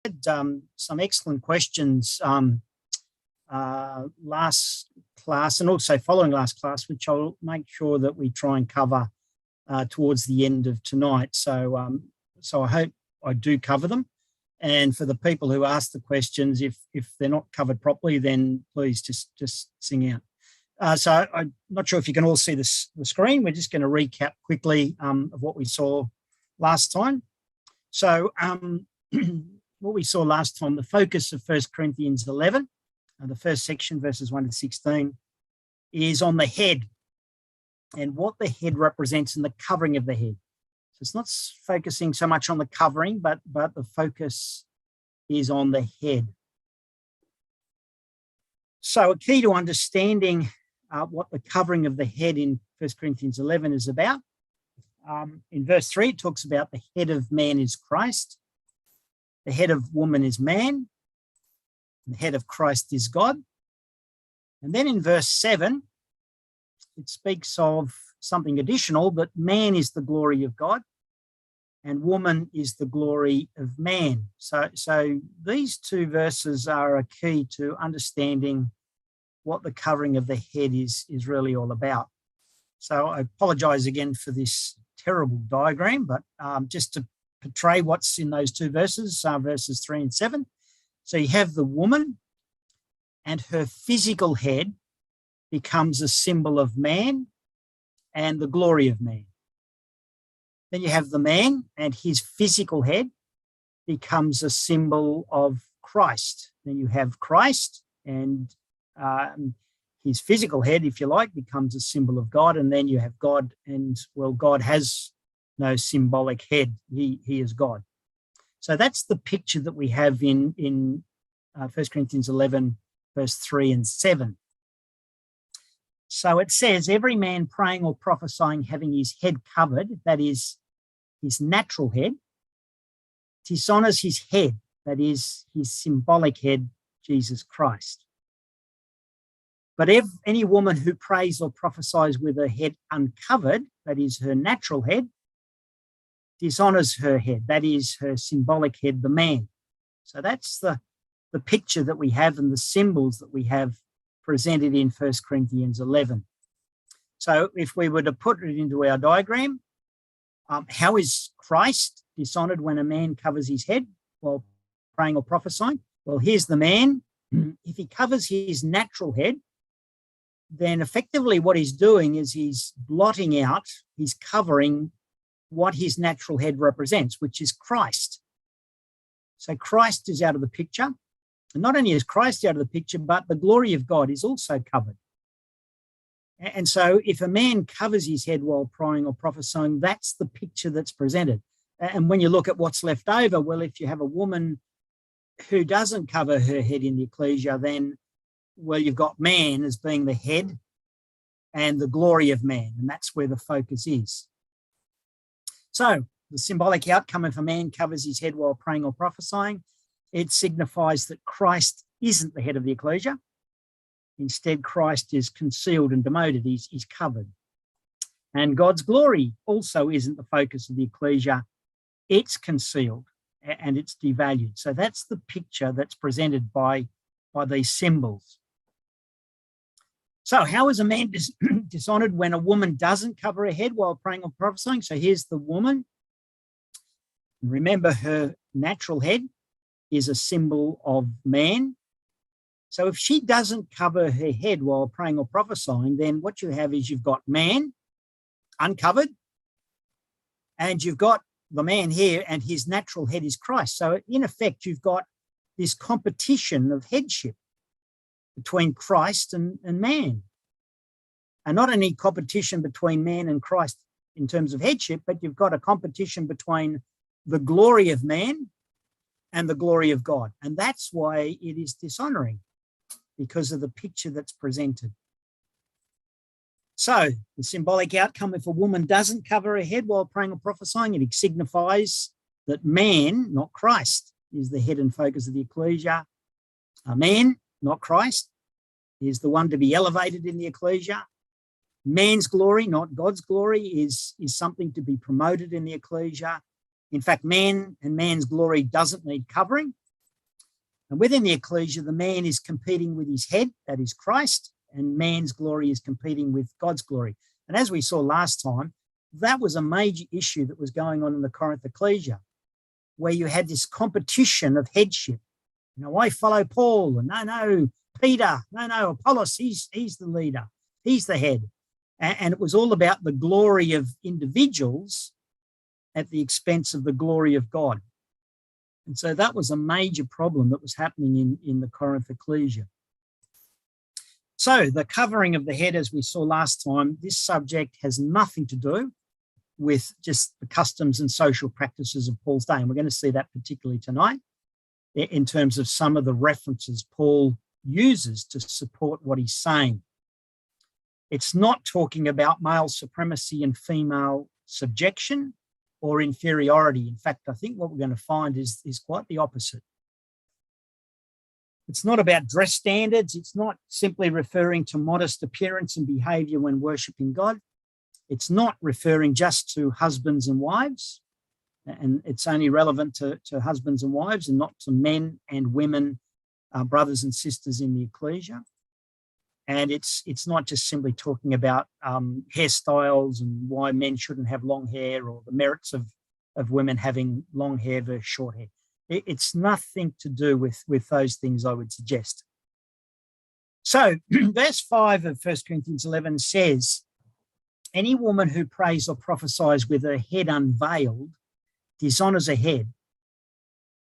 had some excellent questions last class and also following last class, which I'll make sure that we try and cover towards the end of tonight. So I hope I do cover them. And for the people who ask the questions, if they're not covered properly, then please just sing out. So I'm not sure if you can all see the screen. We're just going to recap quickly of what we saw last time. So what we saw last time, the focus of 1 Corinthians 11, the first section, verses 1 to 16, is on the head and what the head represents and the covering of the head. So it's not focusing so much on the covering, but the focus is on the head. So a key to understanding what the covering of the head in 1 Corinthians 11 is about. In verse 3, it talks about the head of man is Christ, the head of woman is man, the head of Christ is God. And then in verse 7, it speaks of something additional, that man is the glory of God and woman is the glory of man. So these two verses are a key to understanding what the covering of the head is really all about. So I apologize again for this terrible diagram, but just to portray what's in those two verses, verses 3 and 7. So you have the woman and her physical head becomes a symbol of man and the glory of man. Then you have the man and his physical head becomes a symbol of Christ. Then you have Christ and his physical head, if you like, becomes a symbol of God. And then you have God, and well, God has no symbolic head. He is God. So that's the picture that we have in 1 Corinthians 11, verse 3 and 7. So it says, every man praying or prophesying having his head covered, that is his natural head, dishonours his head, that is his symbolic head, Jesus Christ. But if any woman who prays or prophesies with her head uncovered, that is her natural head, dishonours her head, that is her symbolic head, the man. So that's the picture that we have and the symbols that we have presented in 1 Corinthians 11. So if we were to put it into our diagram, how is Christ dishonoured when a man covers his head while praying or prophesying? Well, here's the man. If he covers his natural head, then effectively what he's doing is he's blotting out, he's covering what his natural head represents, which is Christ. So Christ is out of the picture. And not only is Christ out of the picture, but the glory of God is also covered. And so if a man covers his head while praying or prophesying, that's the picture that's presented. And when you look at what's left over, well, if you have a woman who doesn't cover her head in the Ecclesia, then, well, you've got man as being the head and the glory of man, and that's where the focus is. So the symbolic outcome if a man covers his head while praying or prophesying, it signifies that Christ isn't the head of the Ecclesia. Instead, Christ is concealed and demoted. He's covered. And God's glory also isn't the focus of the Ecclesia. It's concealed and it's devalued. So that's the picture that's presented by these symbols. So how is a man dishonoured when a woman doesn't cover her head while praying or prophesying? So here's the woman. Remember, her natural head is a symbol of man. So if she doesn't cover her head while praying or prophesying, then what you have is you've got man uncovered, and you've got the man here, and his natural head is Christ. So in effect, you've got this competition of headship between Christ and man. And not only competition between man and Christ in terms of headship, but you've got a competition between the glory of man and the glory of God. And that's why it is dishonouring, because of the picture that's presented. So the symbolic outcome, if a woman doesn't cover her head while praying or prophesying, it signifies that man, not Christ, is the head and focus of the Ecclesia. A man, not Christ, is the one to be elevated in the Ecclesia. Man's glory, not God's glory, is something to be promoted in the Ecclesia. In fact, man and man's glory doesn't need covering. And within the ecclesia, the man is competing with his head, that is Christ, and man's glory is competing with God's glory. And as we saw last time, that was a major issue that was going on in the Corinth Ecclesia, where you had this competition of headship. You know, I follow Paul, and no, Peter, no, Apollos, he's the leader, he's the head. And it was all about the glory of individuals at the expense of the glory of God. And so that was a major problem that was happening in the Corinth Ecclesia. So the covering of the head, as we saw last time, this subject has nothing to do with just the customs and social practices of Paul's day. And we're going to see that particularly tonight in terms of some of the references Paul uses to support what he's saying. It's not talking about male supremacy and female subjection or inferiority. In fact, I think what we're going to find is quite the opposite. It's not about dress standards. It's not simply referring to modest appearance and behaviour when worshipping God. It's not referring just to husbands and wives, and it's only relevant to husbands and wives and not to men and women, brothers and sisters in the ecclesia. And it's not just simply talking about hairstyles and why men shouldn't have long hair or the merits of women having long hair versus short hair. It's nothing to do with those things, I would suggest. So verse 5 of 1 Corinthians 11 says, any woman who prays or prophesies with her head unveiled dishonours her head.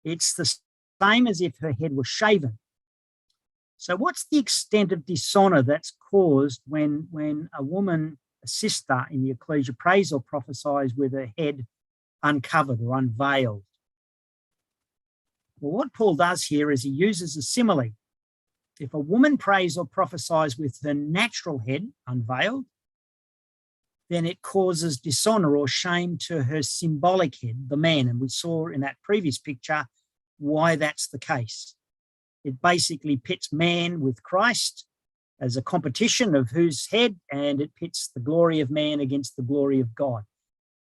It's the same as if her head was shaven. So what's the extent of dishonour that's caused when a woman, a sister in the ecclesia, prays or prophesies with her head uncovered or unveiled? Well, what Paul does here is he uses a simile. If a woman prays or prophesies with her natural head unveiled, then it causes dishonour or shame to her symbolic head, the man. And we saw in that previous picture why that's the case. It basically pits man with Christ as a competition of whose head, and it pits the glory of man against the glory of God.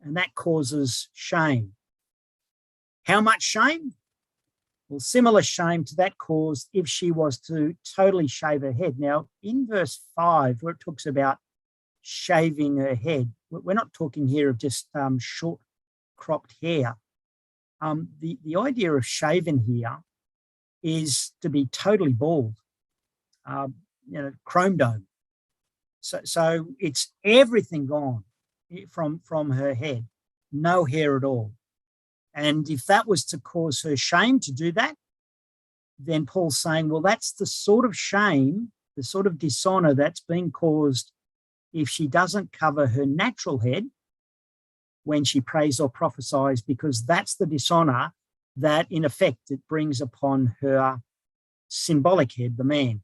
And that causes shame. How much shame? Well, similar shame to that caused if she was to totally shave her head. Now, in verse 5, where it talks about shaving her head, we're not talking here of just short cropped hair. The idea of shaven here is to be totally bald, chrome dome. So it's everything gone from her head, no hair at all. And if that was to cause her shame to do that, then Paul's saying, well, that's the sort of shame, the sort of dishonour that's being caused if she doesn't cover her natural head when she prays or prophesies, because that's the dishonour that, in effect, it brings upon her symbolic head, the man.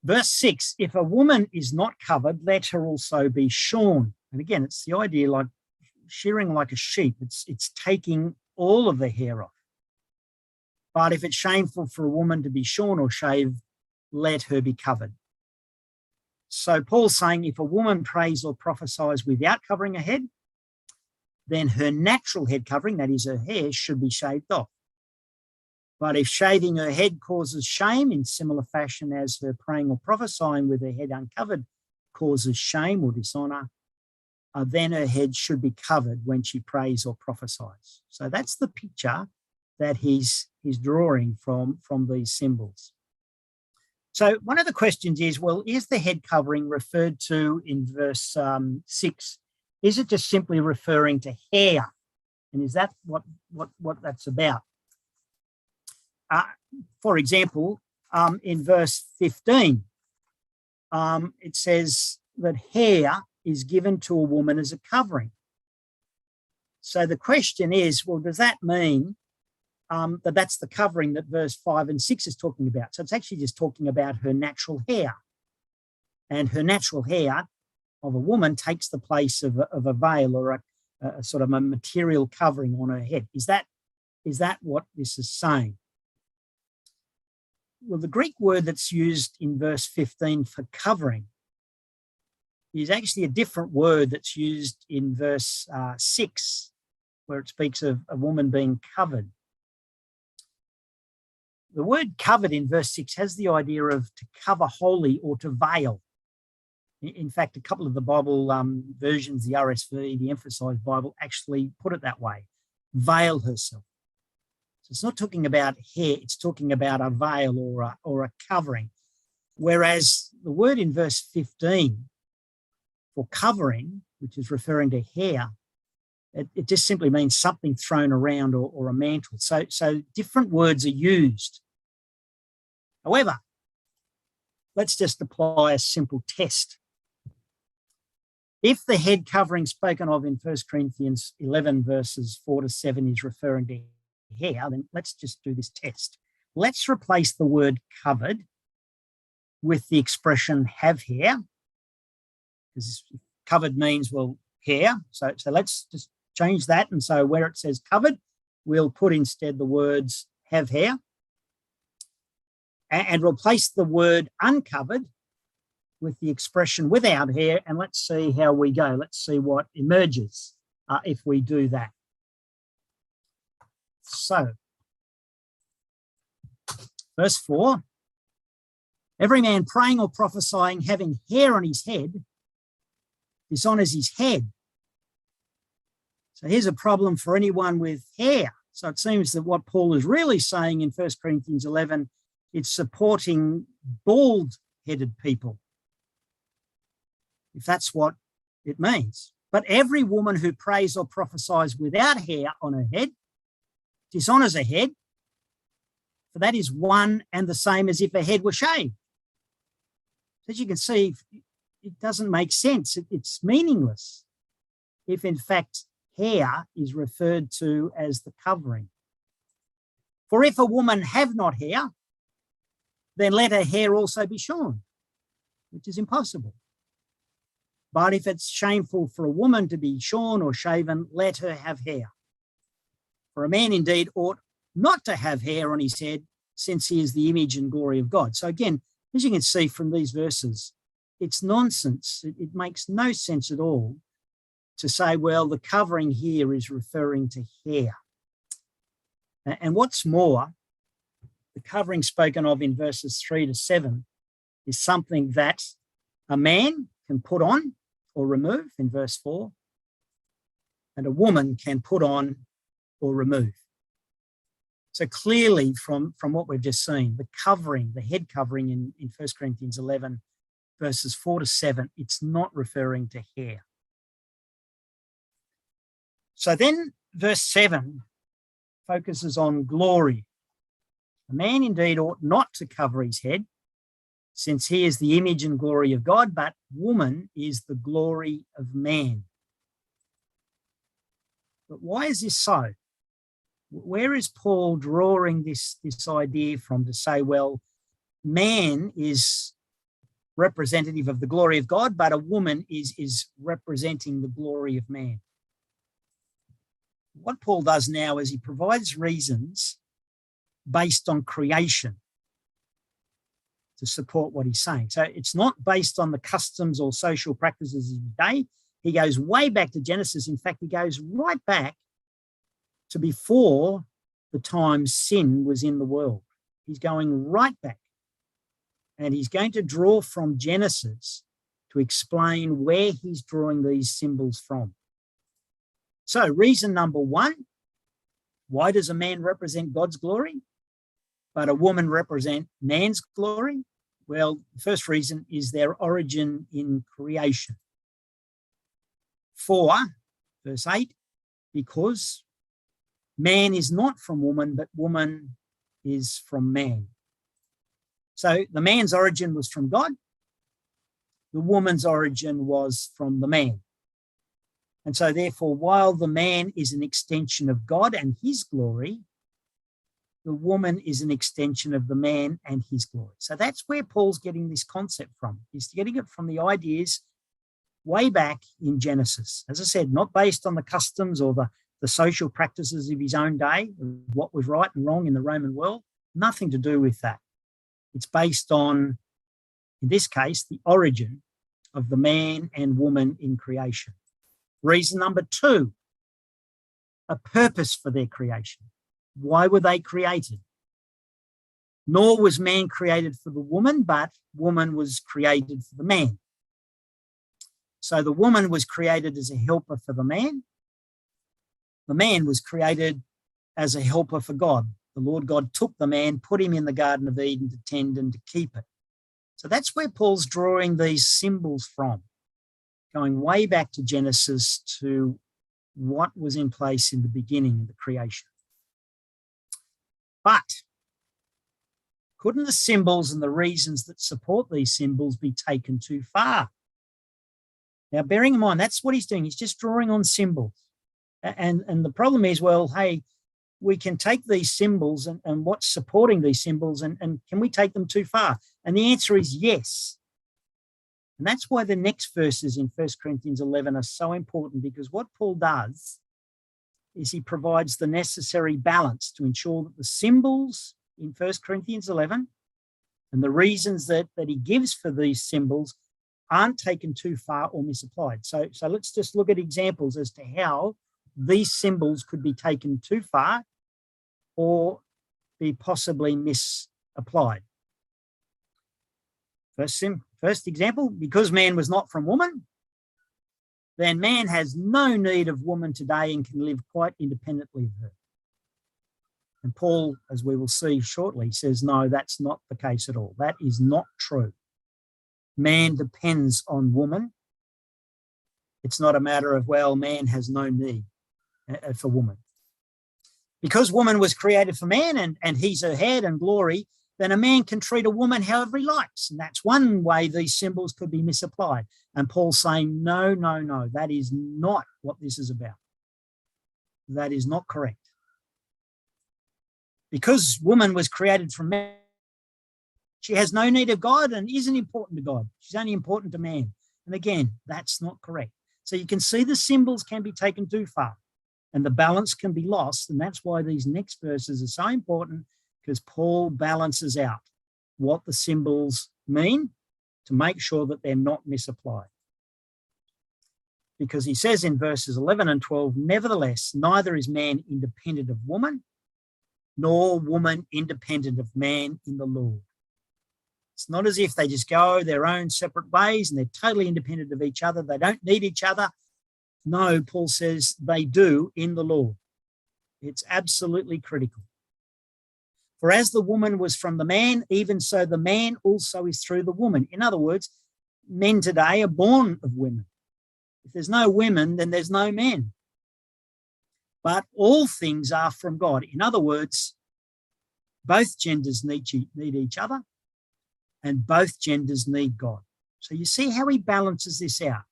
Verse 6, if a woman is not covered, let her also be shorn. And again, it's the idea like shearing like a sheep. It's taking all of the hair off. But if it's shameful for a woman to be shorn or shaved, let her be covered. So Paul's saying if a woman prays or prophesies without covering her head, then her natural head covering, that is her hair, should be shaved off. But if shaving her head causes shame in similar fashion as her praying or prophesying with her head uncovered causes shame or dishonour, then her head should be covered when she prays or prophesies. So that's the picture that he's drawing from these symbols. So one of the questions is, well, is the head covering referred to in verse 6? Is it just simply referring to hair? And is that what that's about? For example, in verse 15, it says that hair is given to a woman as a covering. So the question is, well, does that mean that that's the covering that verse 5 and 6 is talking about? So it's actually just talking about her natural hair. And her natural hair of a woman takes the place of a veil or a sort of a material covering on her head. Is that what this is saying? Well, the Greek word that's used in verse 15 for covering is actually a different word that's used in verse 6, where it speaks of a woman being covered. the word covered in verse 6 has the idea of to cover wholly or to veil. In fact, a couple of the Bible versions, the RSV, the Emphasise Bible, actually put it that way, veil herself. So it's not talking about hair, it's talking about a veil or a covering. Whereas the word in verse 15 for covering, which is referring to hair, it just simply means something thrown around or a mantle. So different words are used. However, let's just apply a simple test. If the head covering spoken of in 1 Corinthians 11 verses 4 to 7 is referring to hair, then let's just do this test. Let's replace the word covered with the expression have hair, because covered means, well, hair. So let's just change that. And so where it says covered, we'll put instead the words have hair, and replace the word uncovered with the expression without hair. And let's see how we go. Let's see what emerges if we do that. So, verse 4, every man praying or prophesying having hair on his head dishonours his head. So here's a problem for anyone with hair. So it seems that what Paul is really saying in 1 Corinthians 11, it's supporting bald-headed people, if that's what it means. But every woman who prays or prophesies without hair on her head dishonours her head, for that is one and the same as if her head were shaved. As you can see, it doesn't make sense. It's meaningless if, in fact, hair is referred to as the covering. For if a woman have not hair, then let her hair also be shorn, which is impossible. But if it's shameful for a woman to be shorn or shaven, let her have hair. For a man indeed ought not to have hair on his head, since he is the image and glory of God. So again, as you can see from these verses, it's nonsense. It makes no sense at all to say, well, the covering here is referring to hair. And what's more, the covering spoken of in verses 3 to 7 is something that a man can put on or remove in verse 4, and a woman can put on or remove. So clearly from what we've just seen, the covering, the head covering in 1 Corinthians 11, verses 4 to 7, it's not referring to hair. So then verse 7 focuses on glory. A man indeed ought not to cover his head, since he is the image and glory of God, but woman is the glory of man. But why is this so? Where is Paul drawing this idea from to say, well, man is representative of the glory of God, but a woman is representing the glory of man? What Paul does now is he provides reasons based on creation to support what he's saying. So it's not based on the customs or social practices of the day. He goes way back to Genesis. In fact, he goes right back to before the time sin was in the world. He's going right back. And he's going to draw from Genesis to explain where he's drawing these symbols from. So reason number one, why does a man represent God's glory, but a woman represent man's glory? Well, the first reason is their origin in creation. 4, verse 8, because man is not from woman, but woman is from man. So the man's origin was from God. The woman's origin was from the man. And so therefore, while the man is an extension of God and his glory, the woman is an extension of the man and his glory. So that's where Paul's getting this concept from. He's getting it from the ideas way back in Genesis. As I said, not based on the customs or the social practices of his own day, what was right and wrong in the Roman world, nothing to do with that. It's based on, in this case, the origin of the man and woman in creation. Reason number 2, a purpose for their creation. Why were they created? Nor was man created for the woman, but woman was created for the man. So the woman was created as a helper for the man. The man was created as a helper for God. The Lord God took the man, put him in the Garden of Eden to tend and to keep it. So that's where Paul's drawing these symbols from, going way back to Genesis, to what was in place in the beginning of the creation. But couldn't the symbols and the reasons that support these symbols be taken too far? Now, bearing in mind, that's what he's doing. He's just drawing on symbols. And the problem is, well, hey, we can take these symbols and what's supporting these symbols, and can we take them too far? And the answer is yes. And that's why the next verses in 1 Corinthians 11 are so important, because what Paul does is he provides the necessary balance to ensure that the symbols in 1 Corinthians 11 and the reasons that he gives for these symbols aren't taken too far or misapplied. So let's just look at examples as to how these symbols could be taken too far or be possibly misapplied. First example, because man was not from woman, then man has no need of woman today and can live quite independently of her. And Paul, as we will see shortly, says, no, that's not the case at all. That is not true. Man depends on woman. It's not a matter of, well, man has no need for woman. Because woman was created for man and he's her head and glory, then a man can treat a woman however he likes. And that's one way these symbols could be misapplied. And Paul's saying, no, that is not what this is about. That is not correct. Because woman was created from man, she has no need of God and isn't important to God. She's only important to man. And again, that's not correct. So you can see the symbols can be taken too far and the balance can be lost. And that's why these next verses are so important, because Paul balances out what the symbols mean to make sure that they're not misapplied. Because he says in verses 11 and 12, nevertheless, neither is man independent of woman, nor woman independent of man in the Lord. It's not as if they just go their own separate ways and they're totally independent of each other. They don't need each other. No, Paul says they do in the Lord. It's absolutely critical. For as the woman was from the man, even so the man also is through the woman. In other words, men today are born of women. If there's no women, then there's no men. But all things are from God. In other words, both genders need each other and both genders need God. So you see how he balances this out.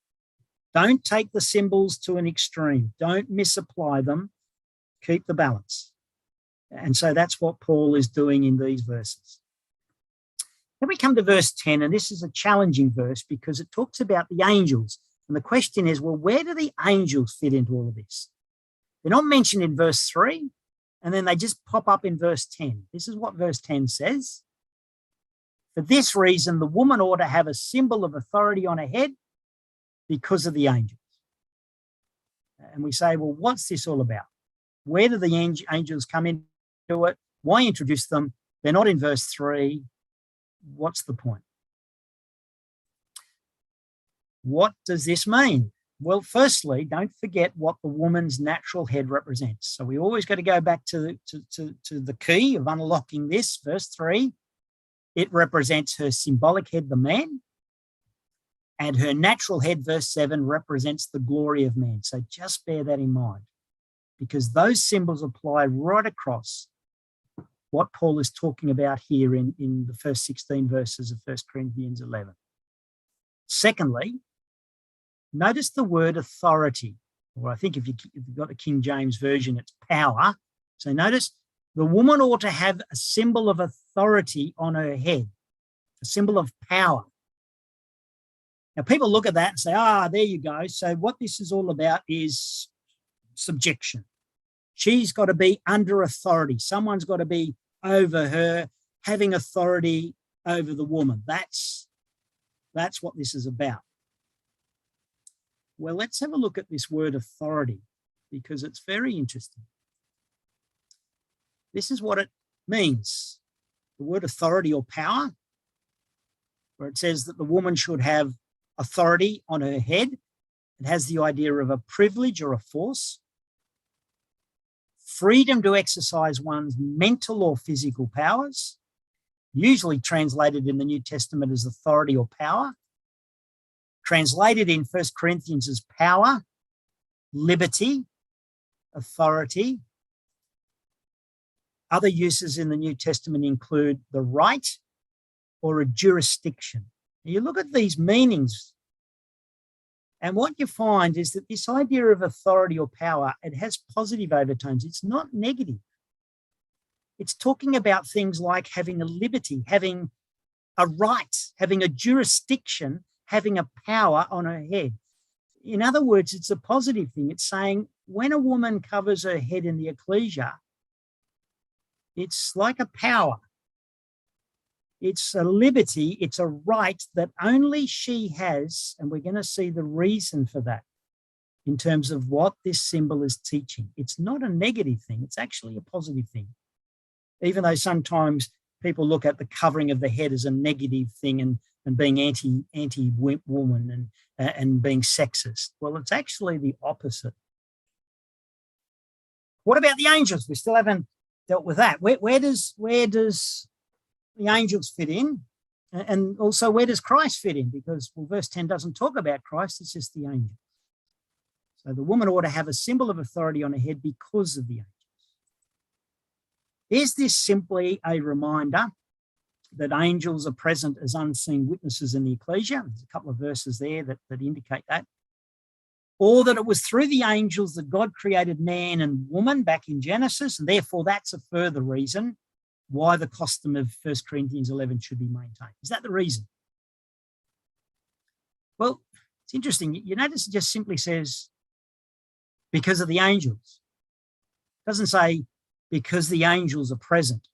Don't take the symbols to an extreme. Don't misapply them. Keep the balance. And so that's what Paul is doing in these verses. Then we come to verse 10, and this is a challenging verse because it talks about the angels. And the question is, well, where do the angels fit into all of this? They're not mentioned in verse 3, and then they just pop up in verse 10. This is what verse 10 says. For this reason, the woman ought to have a symbol of authority on her head because of the angels. And we say, well, what's this all about? Where do the angels come into it? Why introduce them? They're not in verse 3. What's the point? What does this mean? Well, firstly, don't forget what the woman's natural head represents. So we always got to go back to the key of unlocking this. Verse 3, it represents her symbolic head, the man, and her natural head, verse 7, represents the glory of man. So just bear that in mind, because those symbols apply right across what Paul is talking about here in the first 16 verses of 1 Corinthians 11. Secondly, notice the word authority, or I think if you've got a King James version, it's power. So notice the woman ought to have a symbol of authority on her head, a symbol of power. Now, people look at that and say, there you go. So what this is all about is subjection. She's got to be under authority. Someone's got to be over her, having authority over the woman. That's what this is about. Well, let's have a look at this word authority, because it's very interesting. This is what it means. the word authority or power, where it says that the woman should have authority on her head. It has the idea of a privilege or a force. Freedom to exercise one's mental or physical powers, usually translated in the New Testament as authority or power. Translated in 1 Corinthians as power, liberty, authority. Other uses in the New Testament include the right or a jurisdiction. You look at these meanings, and what you find is that this idea of authority or power, it has positive overtones. It's not negative. It's talking about things like having a liberty, having a right, having a jurisdiction, having a power on her head. In other words, it's a positive thing. It's saying when a woman covers her head in the Ecclesia, it's like a power. It's a liberty. It's a right that only she has. And we're going to see the reason for that in terms of what this symbol is teaching. It's not a negative thing. It's actually a positive thing. Even though sometimes people look at the covering of the head as a negative thing and being anti-woman and being sexist. Well, it's actually the opposite. What about the angels? We still haven't dealt with that. Where does the angels fit in? And also, where does Christ fit in? Because, well, verse 10 doesn't talk about Christ, it's just the angels. So the woman ought to have a symbol of authority on her head because of the angels. Is this simply a reminder that angels are present as unseen witnesses in the Ecclesia? There's a couple of verses there that indicate that. Or that it was through the angels that God created man and woman back in Genesis, and therefore that's a further reason why the custom of 1 Corinthians 11 should be maintained. Is that the reason? Well, it's interesting. You notice it just simply says, because of the angels. It doesn't say, because the angels are present,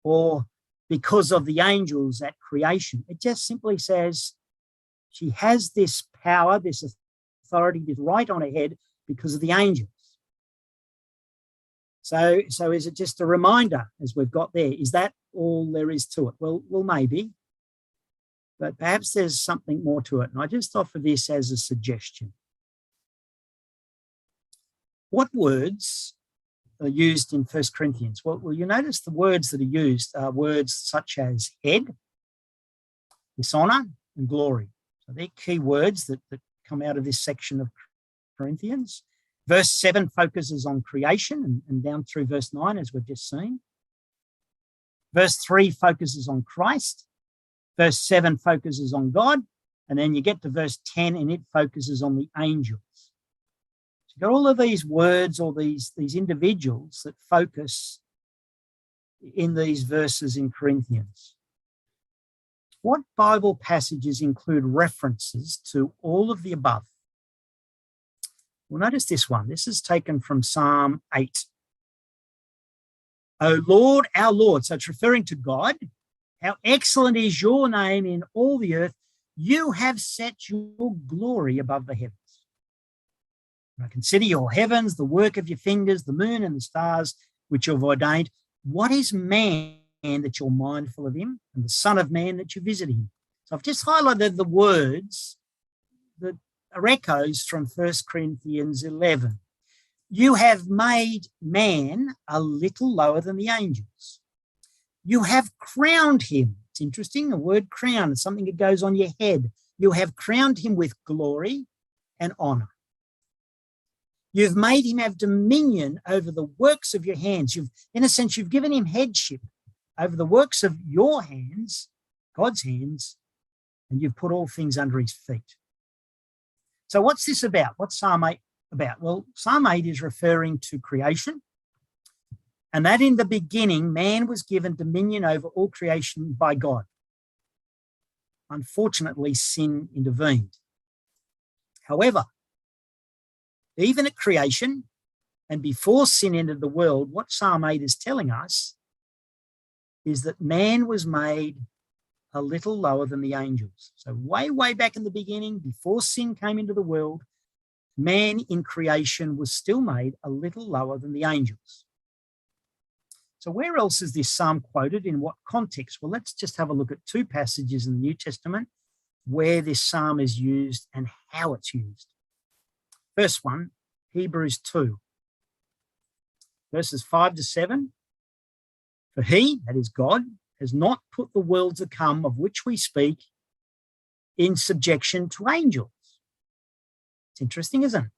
or because of the angels at creation. It just simply says she has this power, this authority, this right on her head because of the angels. So is it just a reminder, as we've got there? Is that all there is to it? Well, maybe, but perhaps there's something more to it. And I just offer this as a suggestion. What words are used in 1 Corinthians? Well, you notice the words that are used are words such as head, dishonour, and glory. So they're key words that come out of this section of Corinthians. Verse 7 focuses on creation and down through verse 9, as we've just seen. Verse 3 focuses on Christ. Verse 7 focuses on God. And then you get to verse 10 and it focuses on the angels. So you've got all of these words or these individuals that focus in these verses in Corinthians. What Bible passages include references to all of the above? Well, notice this one. This is taken from Psalm 8. O Lord, our Lord. So it's referring to God. How excellent is your name in all the earth. You have set your glory above the heavens. I consider your heavens, the work of your fingers, the moon and the stars, which you have ordained. What is man that you're mindful of him, and the son of man that you visit him? So I've just highlighted the words that are echoes from 1 Corinthians 11. You have made man a little lower than the angels. You have crowned him. It's interesting, the word crown is something that goes on your head. You have crowned him with glory and honour. You've made him have dominion over the works of your hands. In a sense, you've given him headship over the works of your hands, God's hands, and you've put all things under his feet. So what's this about? What's Psalm 8 about? Well, Psalm 8 is referring to creation, and that in the beginning, man was given dominion over all creation by God. Unfortunately, sin intervened. However, even at creation and before sin entered the world, what Psalm 8 is telling us is that man was made a little lower than the angels. So way back in the beginning, before sin came into the world, man in creation was still made a little lower than the angels. So where else is this psalm quoted? In what context? Well, let's just have a look at two passages in the New Testament where this psalm is used and how it's used. First one, Hebrews 2, verses 5 to 7. For he, that is God, has not put the world to come of which we speak in subjection to angels. It's interesting, isn't it?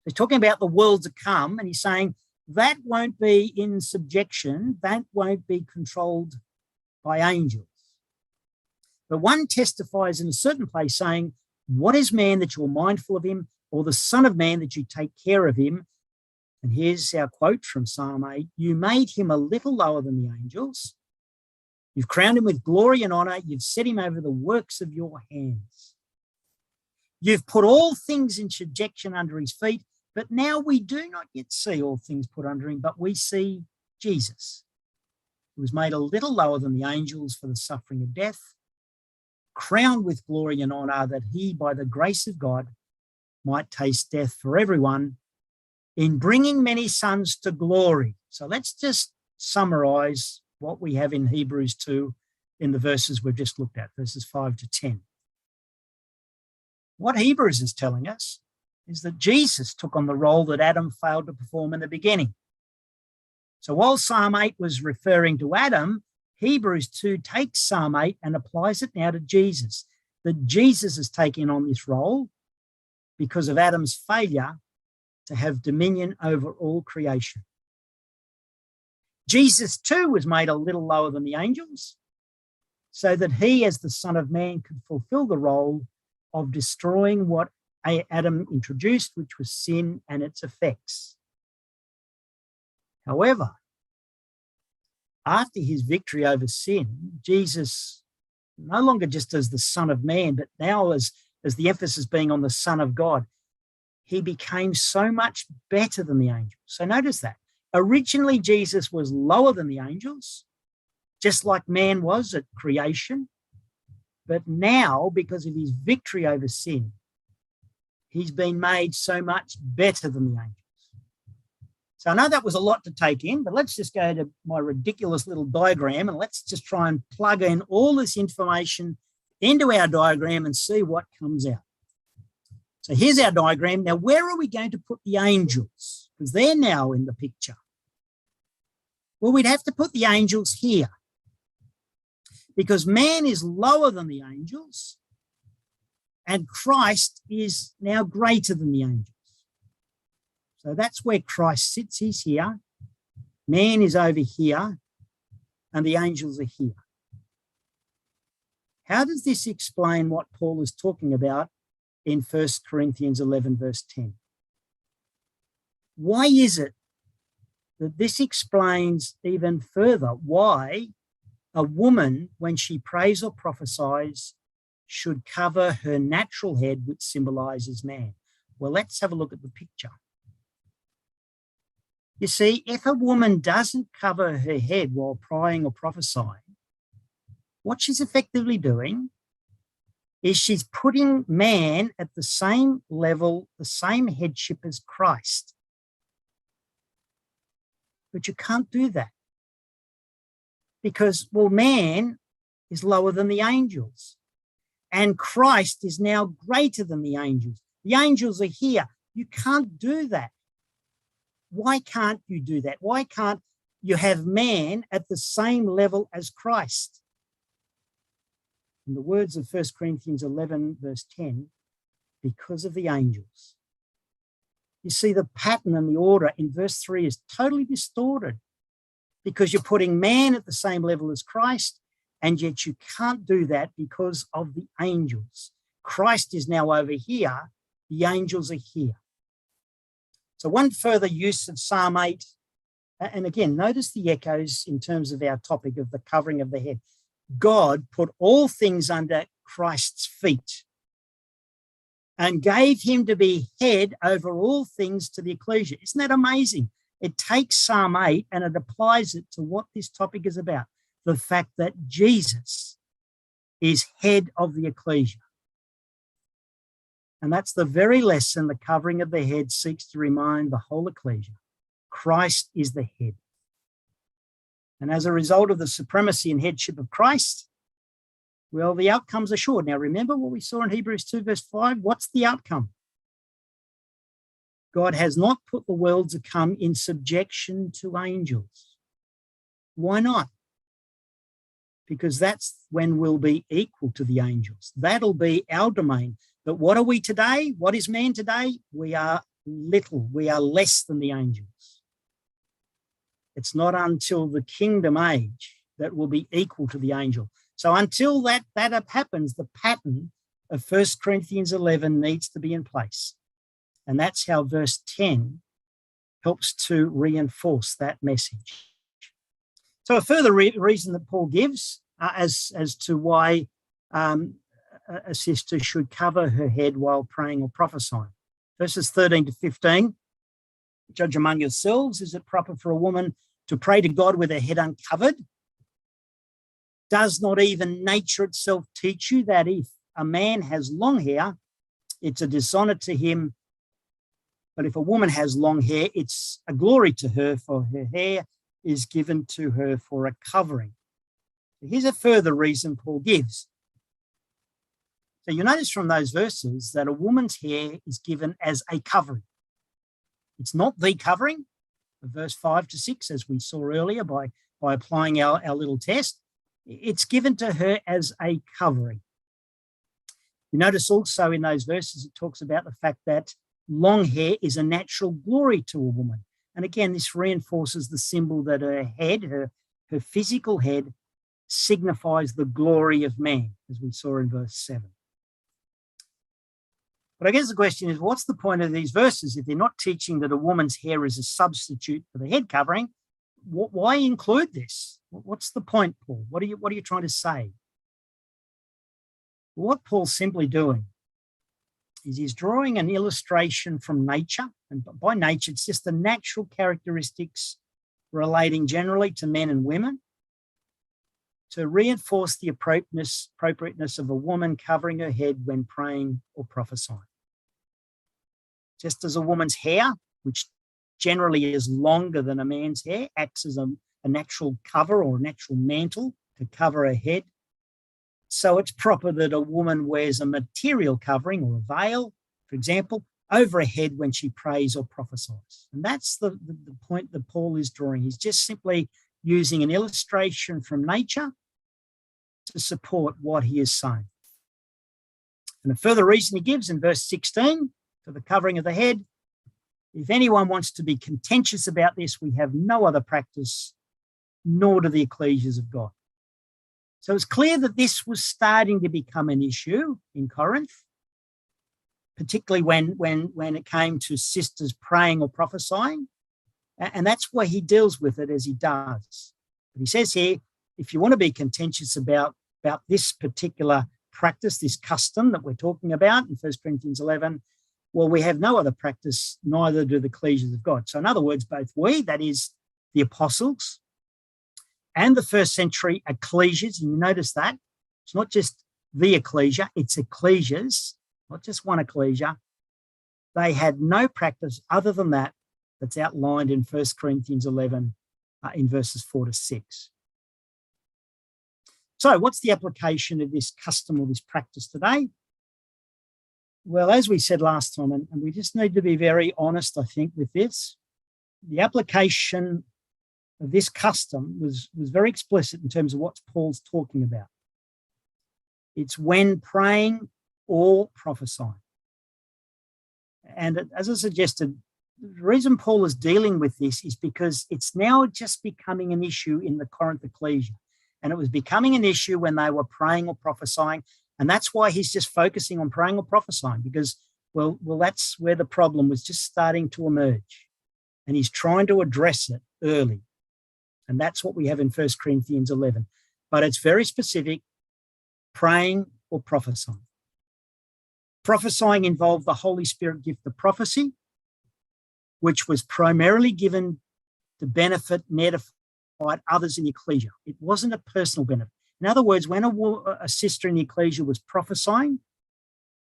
He's talking about the world to come, and he's saying that won't be in subjection, that won't be controlled by angels. But one testifies in a certain place saying, what is man that you're mindful of him, or the son of man that you take care of him? And here's our quote from Psalm 8, you made him a little lower than the angels. You've crowned him with glory and honour. You've set him over the works of your hands. You've put all things in subjection under his feet, but now we do not yet see all things put under him, but we see Jesus, who was made a little lower than the angels for the suffering of death, crowned with glory and honour, that he, by the grace of God, might taste death for everyone, in bringing many sons to glory. So let's just summarise what we have in Hebrews 2 in the verses we've just looked at, verses 5 to 10. What Hebrews is telling us is that Jesus took on the role that Adam failed to perform in the beginning. So while Psalm 8 was referring to Adam, Hebrews 2 takes Psalm 8 and applies it now to Jesus, that Jesus has taken on this role because of Adam's failure to have dominion over all creation. Jesus too was made a little lower than the angels so that he, as the Son of Man, could fulfill the role of destroying what Adam introduced, which was sin and its effects. However, after his victory over sin, Jesus, no longer just as the Son of Man, but now as the emphasis being on the Son of God, he became so much better than the angels. So notice that. Originally, Jesus was lower than the angels, just like man was at creation. But now, because of his victory over sin, he's been made so much better than the angels. So I know that was a lot to take in, but let's just go to my ridiculous little diagram and let's just try and plug in all this information into our diagram and see what comes out. So here's our diagram. Now, where are we going to put the angels? Because they're now in the picture. Well, we'd have to put the angels here because man is lower than the angels and Christ is now greater than the angels. So that's where Christ sits. He's here. Man is over here and the angels are here. How does this explain what Paul is talking about in 1 Corinthians 11, verse 10? Why is it that this explains even further why a woman, when she prays or prophesies, should cover her natural head, which symbolizes man? Well, let's have a look at the picture. You see, if a woman doesn't cover her head while praying or prophesying, what she's effectively doing is she's putting man at the same level, the same headship as Christ. But you can't do that because, well, man is lower than the angels and Christ is now greater than the angels. The angels are here. You can't do that. Why can't you do that? Why can't you have man at the same level as Christ? In the words of 1 Corinthians 11, verse 10, because of the angels. You see, the pattern and the order in verse 3 is totally distorted because you're putting man at the same level as Christ, and yet you can't do that because of the angels. Christ is now over here. The angels are here. So one further use of Psalm 8, and again, notice the echoes in terms of our topic of the covering of the head. God put all things under Christ's feet and gave him to be head over all things to the Ecclesia. Isn't that amazing? It takes Psalm 8 and it applies it to what this topic is about, the fact that Jesus is head of the Ecclesia. And that's the very lesson the covering of the head seeks to remind the whole Ecclesia. Christ is the head. And as a result of the supremacy and headship of Christ, well, the outcome's assured. Now, remember what we saw in Hebrews 2, verse 5? What's the outcome? God has not put the world to come in subjection to angels. Why not? Because that's when we'll be equal to the angels. That'll be our domain. But what are we today? What is man today? We are little. We are less than the angels. It's not until the kingdom age that we'll be equal to the angel. So until that happens, the pattern of 1 Corinthians 11 needs to be in place. And that's how verse 10 helps to reinforce that message. So a further reason that Paul gives as to why a sister should cover her head while praying or prophesying. Verses 13 to 15, judge among yourselves, is it proper for a woman to pray to God with her head uncovered? Does not even nature itself teach you that if a man has long hair, it's a dishonour to him, but if a woman has long hair, it's a glory to her, for her hair is given to her for a covering. Here's a further reason Paul gives. So you notice from those verses that a woman's hair is given as a covering. It's not the covering of verse 5 to 6, as we saw earlier by applying our little test. It's given to her as a covering. You notice also in those verses it talks about the fact that long hair is a natural glory to a woman. And again, this reinforces the symbol that her head, her physical head, signifies the glory of man, as we saw in verse 7. But I guess the question is, what's the point of these verses if they're not teaching that a woman's hair is a substitute for the head covering? Why include this? What's the point, Paul? What are you trying to say? What Paul's simply doing is he's drawing an illustration from nature, and by nature, it's just the natural characteristics relating generally to men and women, to reinforce the appropriateness of a woman covering her head when praying or prophesying. Just as a woman's hair, which generally is longer than a man's hair, acts as a natural cover or a natural mantle to cover her head, so it's proper that a woman wears a material covering or a veil, for example, over her head when she prays or prophesies. And that's the point that Paul is drawing. He's just simply using an illustration from nature to support what he is saying. And a further reason he gives in verse 16 for the covering of the head, if anyone wants to be contentious about this, we have no other practice, nor do the Ecclesias of God. So it's clear that this was starting to become an issue in Corinth, particularly when it came to sisters praying or prophesying. And that's why he deals with it as he does. But he says here, if you want to be contentious about this particular practice, this custom that we're talking about in 1 Corinthians 11, well, we have no other practice, neither do the Ecclesias of God. So in other words, both we, that is the apostles, and the first century Ecclesias, and you notice that, it's not just the Ecclesia, it's Ecclesias, not just one Ecclesia. They had no practice other than that's outlined in 1 Corinthians 11 in verses 4 to 6. So what's the application of this custom or this practice today? Well, as we said last time, and we just need to be very honest, I think, with this, the application of this custom was very explicit in terms of what Paul's talking about. It's when praying or prophesying. And as I suggested, the reason Paul is dealing with this is because it's now just becoming an issue in the Corinth Ecclesia. And it was becoming an issue when they were praying or prophesying. And that's why he's just focusing on praying or prophesying, because, well, that's where the problem was just starting to emerge. And he's trying to address it early. And that's what we have in 1 Corinthians 11. But it's very specific, praying or prophesying. Prophesying involved the Holy Spirit gift of prophecy, which was primarily given to benefit and edify others in the Ecclesia. It wasn't a personal benefit. In other words, when a sister in the Ecclesia was prophesying,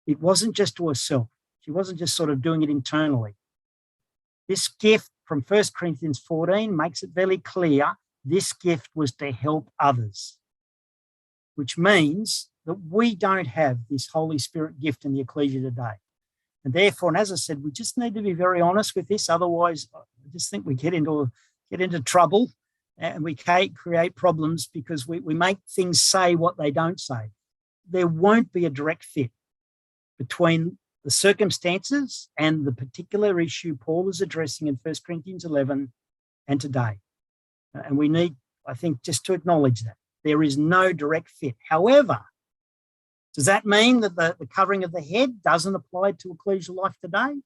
it wasn't just to herself. She wasn't just sort of doing it internally. This gift from 1 Corinthians 14 makes it very clear This gift was to help others, which means that we don't have this Holy Spirit gift in the Ecclesia today. And therefore, and as I said, we just need to be very honest with this. Otherwise, I just think we get into trouble and we create problems because we make things say what they don't say. There won't be a direct fit between the circumstances and the particular issue Paul is addressing in 1 Corinthians 11 and today. And we need, I think, just to acknowledge that. There is no direct fit. However, does that mean that the covering of the head doesn't apply to ecclesial life today?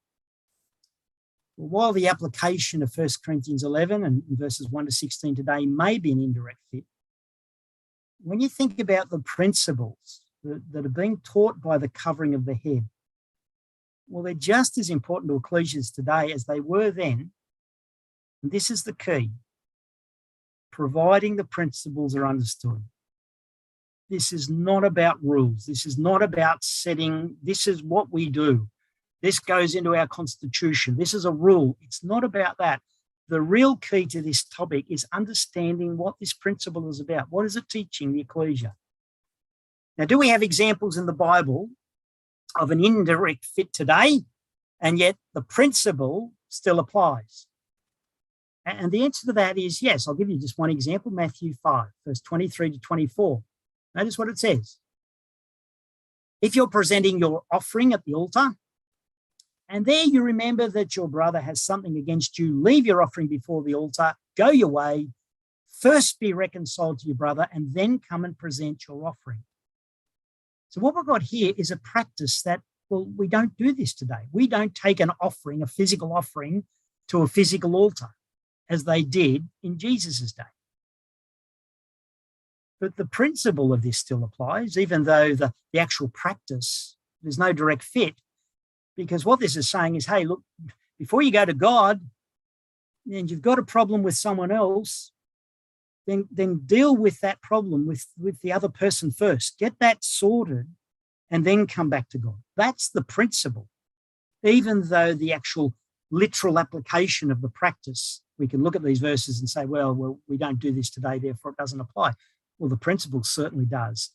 Well, while the application of 1 Corinthians 11 and verses 1 to 16 today may be an indirect fit, when you think about the principles that are being taught by the covering of the head, well, they're just as important to ecclesias today as they were then. And this is the key: providing the principles are understood. This is not about rules. This is not about setting, this is what we do. This goes into our constitution. This is a rule. It's not about that. The real key to this topic is understanding what this principle is about. What is it teaching the ecclesia? Now, do we have examples in the Bible of an indirect fit today, and yet the principle still applies? And the answer to that is yes. I'll give you just one example, Matthew 5, verse 23 to 24. Notice what it says. If you're presenting your offering at the altar, and there you remember that your brother has something against you, leave your offering before the altar, go your way, first be reconciled to your brother, and then come and present your offering. So what we've got here is a practice that, well, we don't do this today. We don't take an offering, a physical offering, to a physical altar, as they did in Jesus' day. But the principle of this still applies, even though the actual practice, there's no direct fit, because what this is saying is, hey, look, before you go to God and you've got a problem with someone else, then deal with that problem with the other person first. Get that sorted and then come back to God. That's the principle. Even though the actual literal application of the practice, we can look at these verses and say, well, we don't do this today, therefore it doesn't apply. Well, the principle certainly does,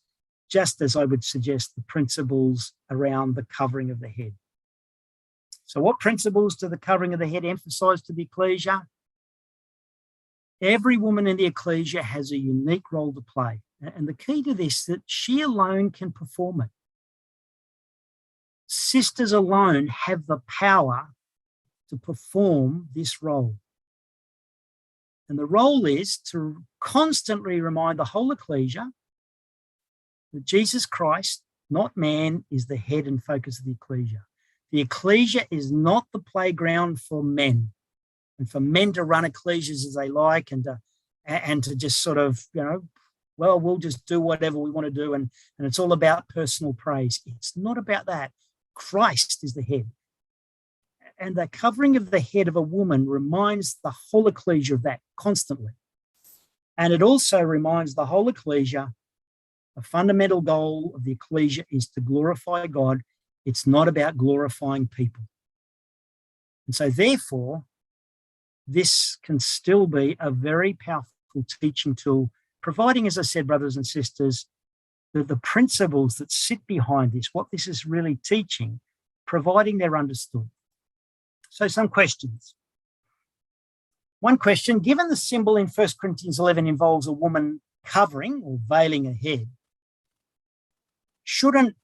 just as I would suggest the principles around the covering of the head. So what principles do the covering of the head emphasise to the ecclesia? Every woman in the ecclesia has a unique role to play. And the key to this is that she alone can perform it. Sisters alone have the power to perform this role. And the role is to constantly remind the whole ecclesia that Jesus Christ, not man, is the head and focus of the ecclesia. The ecclesia is not the playground for men and for men to run ecclesias as they like and to just sort of, well, we'll just do whatever we want to do and it's all about personal praise. It's not about that. Christ is the head. And the covering of the head of a woman reminds the whole ecclesia of that constantly. And it also reminds the whole ecclesia the fundamental goal of the ecclesia is to glorify God. It's not about glorifying people. And so therefore, this can still be a very powerful teaching tool, providing, as I said, brothers and sisters, that the principles that sit behind this, what this is really teaching, providing they're understood. So some questions. One question, given the symbol in 1 Corinthians 11 involves a woman covering or veiling her head, shouldn't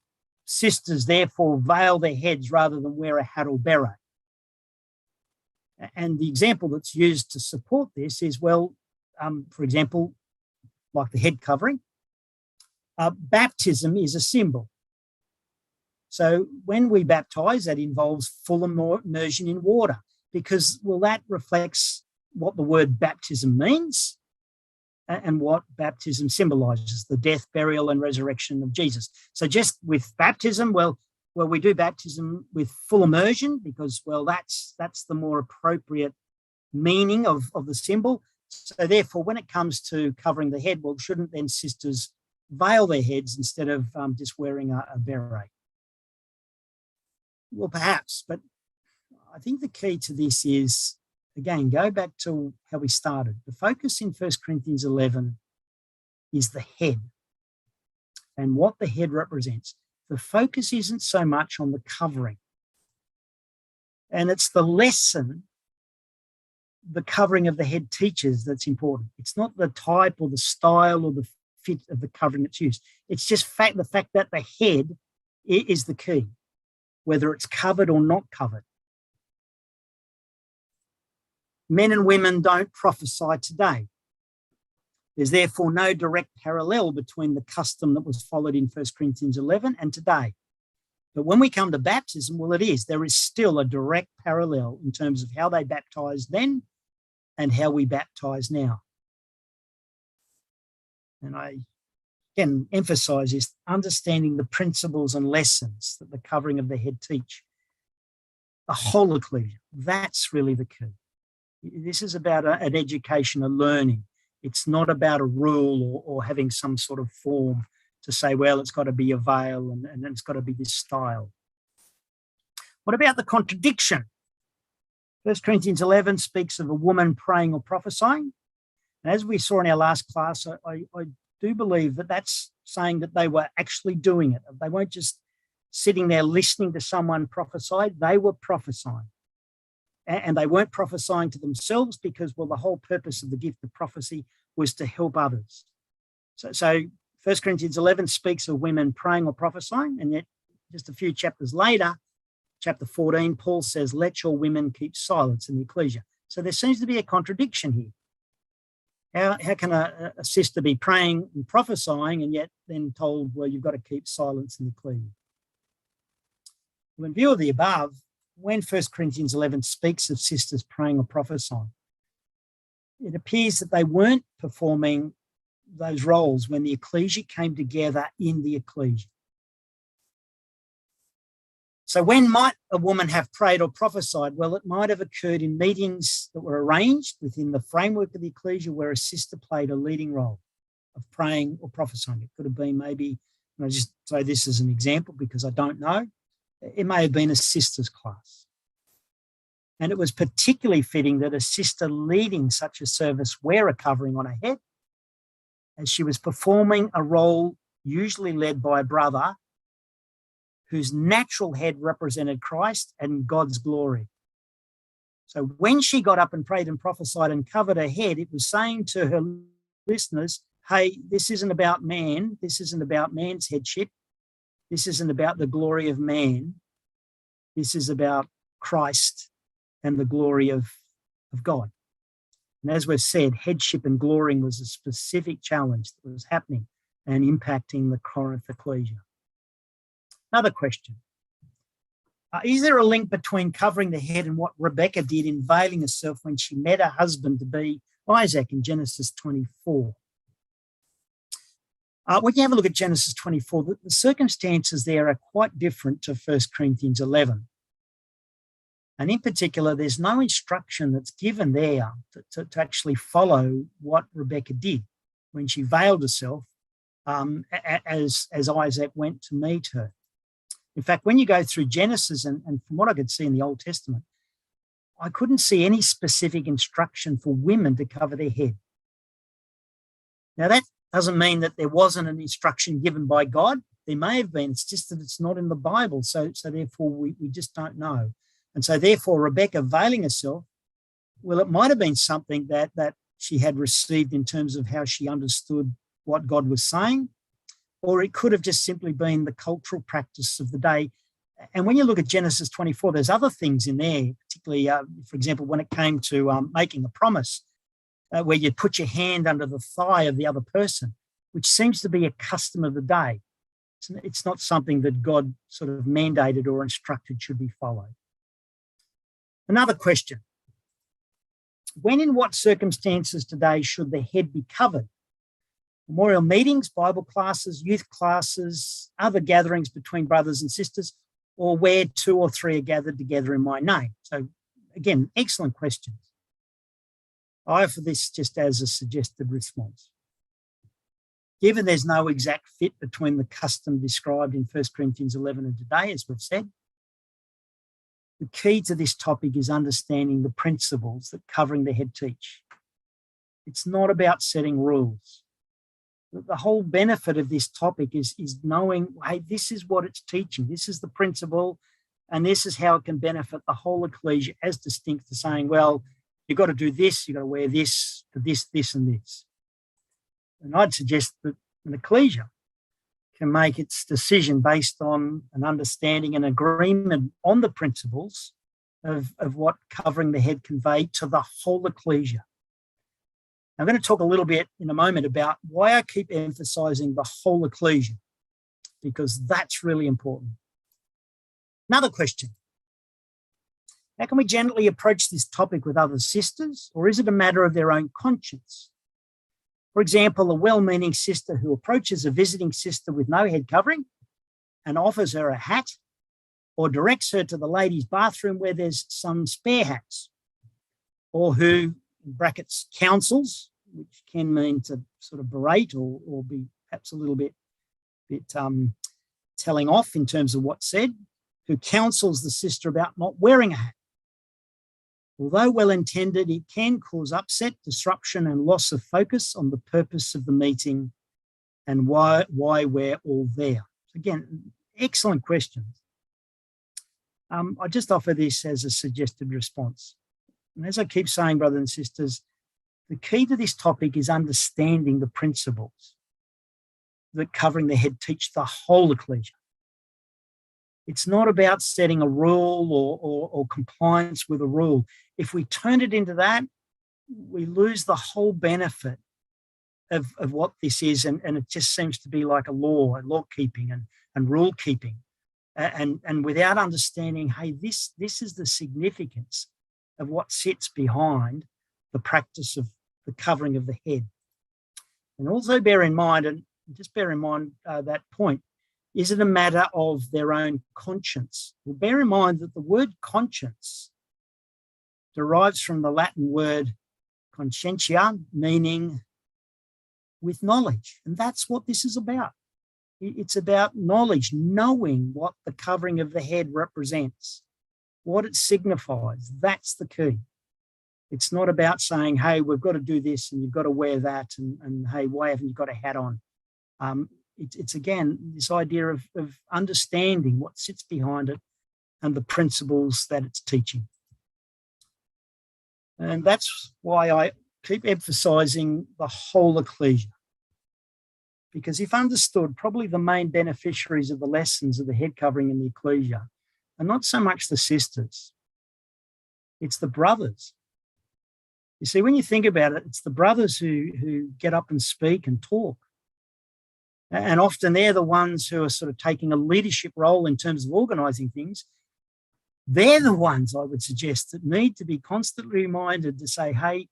sisters therefore veil their heads rather than wear a hat or beret? And the example that's used to support this is, well, for example, like the head covering, baptism is a symbol. So when we baptize, that involves full immersion in water because, well, that reflects what the word baptism means and what baptism symbolizes, the death, burial, and resurrection of Jesus. So just with baptism, well, we do baptism with full immersion because, well, that's the more appropriate meaning of the symbol. So therefore, when it comes to covering the head, well, shouldn't then sisters veil their heads instead of just wearing a beret? Well, perhaps, but I think the key to this is again, go back to how we started. The focus in 1 Corinthians 11 is the head and what the head represents. The focus isn't so much on the covering. And it's the lesson the covering of the head teaches that's important. It's not the type or the style or the fit of the covering that's used. It's just the fact that the head is the key, whether it's covered or not covered. Men and women don't prophesy today. There's therefore no direct parallel between the custom that was followed in 1 Corinthians 11 and today. But when we come to baptism, well, it is. There is still a direct parallel in terms of how they baptized then and how we baptize now. And I can emphasize this, understanding the principles and lessons that the covering of the head teach. The whole Ecclesia, that's really the key. This is about an education, a learning. It's not about a rule or having some sort of form to say, well, it's got to be a veil and it's got to be this style. What about the contradiction? 1 Corinthians 11 speaks of a woman praying or prophesying. And as we saw in our last class, I do believe that that's saying that they were actually doing it. They weren't just sitting there listening to someone prophesy. They were prophesying. And they weren't prophesying to themselves because, well, the whole purpose of the gift of prophecy was to help others. So 1 Corinthians 11 speaks of women praying or prophesying, and yet just a few chapters later, chapter 14, Paul says, let your women keep silence in the Ecclesia. So there seems to be a contradiction here. How can a sister be praying and prophesying and yet then told, well, you've got to keep silence in the Ecclesia? Well, in view of the above, when 1 Corinthians 11 speaks of sisters praying or prophesying, it appears that they weren't performing those roles when the Ecclesia came together in the Ecclesia. So when might a woman have prayed or prophesied? Well, it might have occurred in meetings that were arranged within the framework of the Ecclesia where a sister played a leading role of praying or prophesying. It could have been maybe, and I just say this as an example because I don't know, it may have been a sister's class. And it was particularly fitting that a sister leading such a service wear a covering on her head as she was performing a role usually led by a brother whose natural head represented Christ and God's glory. So when she got up and prayed and prophesied and covered her head, it was saying to her listeners, hey, this isn't about man. This isn't about man's headship. This isn't about the glory of man. This is about Christ and the glory of God. And as we've said, headship and glorying was a specific challenge that was happening and impacting the Corinth Ecclesia. Another question. Is there a link between covering the head and what Rebecca did in veiling herself when she met her husband to be Isaac in Genesis 24? When you have a look at Genesis 24, the circumstances there are quite different to 1 Corinthians 11. And in particular, there's no instruction that's given there to actually follow what Rebecca did when she veiled herself as Isaac went to meet her. In fact, when you go through Genesis, and from what I could see in the Old Testament, I couldn't see any specific instruction for women to cover their head. Now, that doesn't mean that there wasn't an instruction given by God. There may have been. It's just that it's not in the Bible. So therefore, we just don't know. And so therefore, Rebecca veiling herself, well, it might have been something that she had received in terms of how she understood what God was saying, or it could have just simply been the cultural practice of the day. And when you look at Genesis 24, there's other things in there, particularly, for example, when it came to making a promise, where you put your hand under the thigh of the other person, which seems to be a custom of the day. It's not something that God sort of mandated or instructed should be followed. Another question. When in what circumstances today should the head be covered? Memorial meetings, Bible classes, youth classes, other gatherings between brothers and sisters, or where two or three are gathered together in my name? So again, excellent questions. I offer this just as a suggested response. Given there's no exact fit between the custom described in 1 Corinthians 11 and today, as we've said, The key to this topic is understanding the principles that covering the head teach. It's not about setting rules. The whole benefit of this topic is knowing, hey, this is what it's teaching. This is the principle, and this is how it can benefit the whole ecclesia, as distinct to saying, well, you've got to do this, you've got to wear this, for this, this, and this. And I'd suggest that an ecclesia can make its decision based on an understanding and agreement on the principles of what covering the head conveyed to the whole ecclesia. I'm going to talk a little bit in a moment about why I keep emphasising the whole ecclesia, because that's really important. Another question. How can we gently approach this topic with other sisters, or is it a matter of their own conscience? For example, a well-meaning sister who approaches a visiting sister with no head covering and offers her a hat, or directs her to the ladies' bathroom where there's some spare hats, or who, in brackets, counsels, which can mean to sort of berate or be perhaps a little bit telling off in terms of what's said, who counsels the sister about not wearing a hat. Although well-intended, it can cause upset, disruption, and loss of focus on the purpose of the meeting and why we're all there. Again, excellent questions. I just offer this as a suggested response. And as I keep saying, brothers and sisters, the key to this topic is understanding the principles that covering the head teach the whole ecclesia. It's not about setting a rule or compliance with a rule. If we turn it into that, we lose the whole benefit of what this is, and it just seems to be like a law keeping and rule keeping. And without understanding, hey, this is the significance of what sits behind the practice of the covering of the head. And also bear in mind that point, is it a matter of their own conscience? Well, bear in mind that the word conscience derives from the Latin word conscientia, meaning with knowledge. And that's what this is about. It's about knowledge, knowing what the covering of the head represents, what it signifies. That's the key. It's not about saying, hey, we've got to do this and you've got to wear that, and hey, why haven't you got a hat on? It's again, this idea of understanding what sits behind it and the principles that it's teaching. And that's why I keep emphasising the whole ecclesia. Because if understood, probably the main beneficiaries of the lessons of the head covering in the ecclesia are not so much the sisters, it's the brothers. You see, when you think about it, it's the brothers who get up and speak and talk. And often they're the ones who are sort of taking a leadership role in terms of organising things. They're the ones, I would suggest, that need to be constantly reminded to say, hey,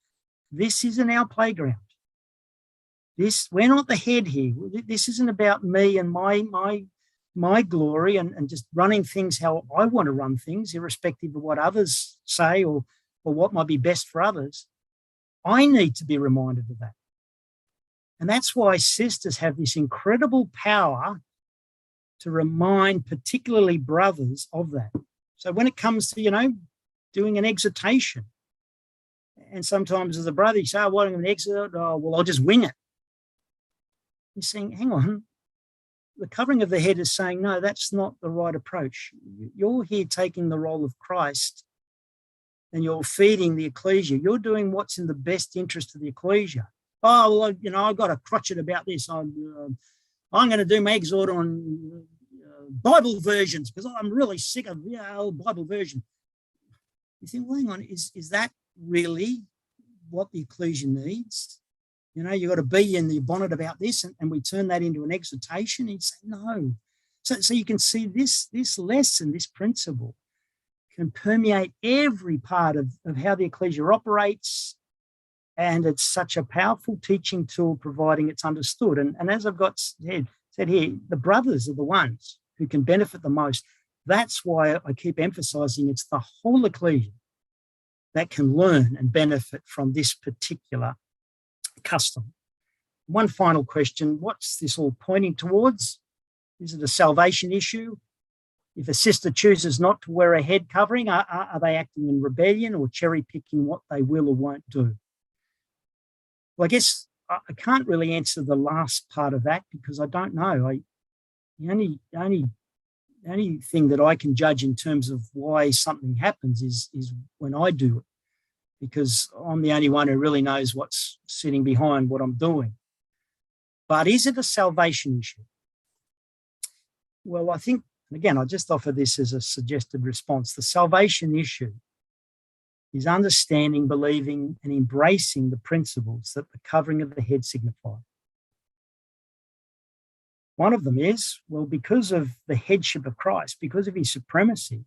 this isn't our playground. We're not the head here. This isn't about me and my glory and just running things how I want to run things, irrespective of what others say or what might be best for others. I need to be reminded of that. And that's why sisters have this incredible power to remind particularly brothers of that. So when it comes to, doing an exhortation, and sometimes as a brother, you say, oh, what am I going to exhort? Oh, well, I'll just wing it. You're saying, hang on, the covering of the head is saying, no, that's not the right approach. You're here taking the role of Christ and you're feeding the ecclesia. You're doing what's in the best interest of the ecclesia. Oh, well, I've got to crotch it about this. I'm going to do my exhort on Bible versions because I'm really sick of old Bible version. You think, well, hang on, is that really what the ecclesia needs? You've got to be in the bonnet about this, and we turn that into an exhortation. And you say, no. So you can see this lesson, this principle, can permeate every part of how the ecclesia operates, and it's such a powerful teaching tool, providing it's understood. And as I've got said here, the brothers are the ones who can benefit the most. That's why I keep emphasising it's the whole ecclesia that can learn and benefit from this particular custom. One final question, what's this all pointing towards? Is it a salvation issue? If a sister chooses not to wear a head covering, are they acting in rebellion or cherry picking what they will or won't do? Well, I guess I can't really answer the last part of that because I don't know. The only thing that I can judge in terms of why something happens is when I do it, because I'm the only one who really knows what's sitting behind what I'm doing. But is it a salvation issue? Well, I think, again, I just offer this as a suggested response. The salvation issue is understanding, believing, and embracing the principles that the covering of the head signify. One of them is, well, because of the headship of Christ, because of his supremacy,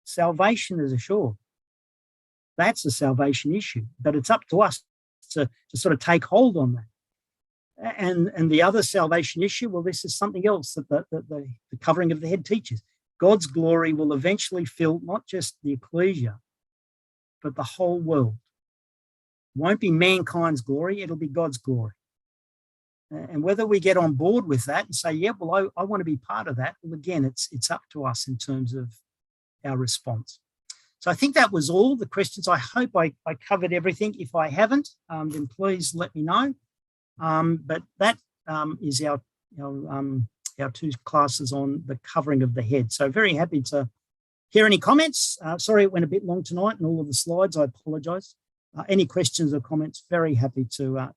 salvation is assured. That's a salvation issue, but it's up to us to sort of take hold on that. And the other salvation issue, well, this is something else that the covering of the head teaches. God's glory will eventually fill not just the Ecclesia, but the whole world. It won't be mankind's glory, it'll be God's glory. And whether we get on board with that and say, yeah, well, I want to be part of that, well, again, it's up to us in terms of our response. So I think that was all the questions. I hope I covered everything. If I haven't, then please let me know. But that is our two classes on the covering of the head. So very happy to hear any comments. Sorry it went a bit long tonight and all of the slides. I apologise. Any questions or comments, very happy to